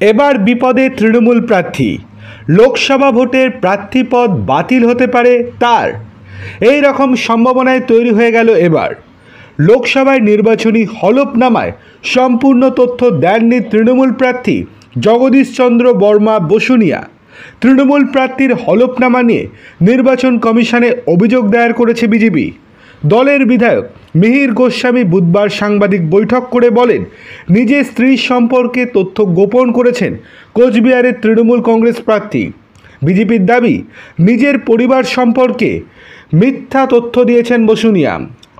এবার বিপদে তৃণমূল প্রার্থী। লোকসভা ভোটের প্রার্থীপদ বাতিল হতে পারে তার। এই রকম সম্ভাবনায় তৈরি হয়ে গেল এবার। লোকসভায় নির্বাচনী হলফনামায় সম্পূর্ণ তথ্য দেননি তৃণমূল প্রার্থী জগদীশ চন্দ্র বর্মা বসুনিয়া। তৃণমূল প্রার্থীর হলফনামা নিয়ে নির্বাচন কমিশনে অভিযোগ দায়ের করেছে বিজেপি। দলের বিধায়ক মিহির গোস্বামী বুধবার সাংবাদিক বৈঠক করে বলেন, নিজের স্ত্রীর সম্পর্কে তথ্য গোপন করেছেন কোচবিহারের তৃণমূল কংগ্রেস প্রার্থী। বিজেপির দাবি, নিজের পরিবার সম্পর্কে মিথ্যা তথ্য দিয়েছেন বসুনিয়া।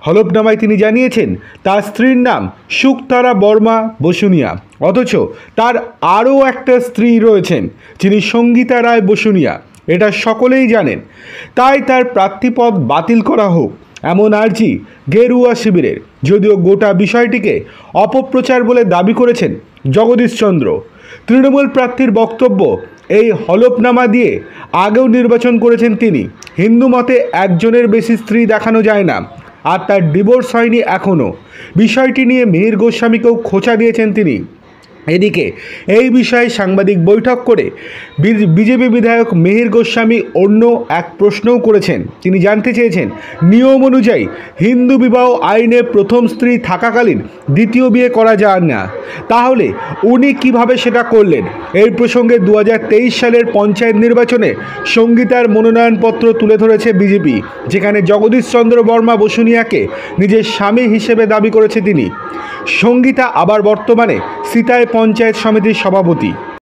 হলফনামায় তিনি জানিয়েছেন তার স্ত্রীর নাম শুকতারা বর্মা বসুনিয়া, অথচ তার আরও একটা স্ত্রী রয়েছেন যিনি সঙ্গীতা রায় বসুনিয়া। এটা সকলেই জানেন। তাই তার প্রার্থীপদ বাতিল করা হোক, এমন আর্জি গেরুয়া শিবিরের। যদিও গোটা বিষয়টিকে অপপ্রচার বলে দাবি করেছেন জগদীশ চন্দ্র। তৃণমূল প্রার্থীর বক্তব্য, এই হলফনামা দিয়ে আগেও নির্বাচন করেছেন তিনি। হিন্দু মতে একজনের বেশি স্ত্রী দেখানো যায় না, আর তার ডিভোর্স হয়নি এখনও। বিষয়টি নিয়ে মিহির গোস্বামীকেও খোঁচা দিয়েছেন তিনি। এদিকে এই বিষয়ে সাংবাদিক বৈঠক করে বিজেপি বিধায়ক মিহির গোস্বামী অন্য এক প্রশ্নও করেছেন। তিনি জানতে চেয়েছেন, নিয়ম অনুযায়ী হিন্দু বিবাহ আইনে প্রথম স্ত্রী থাকাকালীন দ্বিতীয় বিয়ে করা যায় না, তাহলে উনি কিভাবে সেটা করলেন? এই প্রসঙ্গে 2023 সালের পঞ্চায়েত নির্বাচনে সঙ্গীতার মনোনয়নপত্র তুলে ধরেছে বিজেপি, যেখানে জগদীশ চন্দ্র বর্মা বসুনিয়াকে নিজের স্বামী হিসেবে দাবি করেছে তিনি। সঙ্গীতা আবার বর্তমানে সিতাই পঞ্চায়েত সমিতির সভাপতি।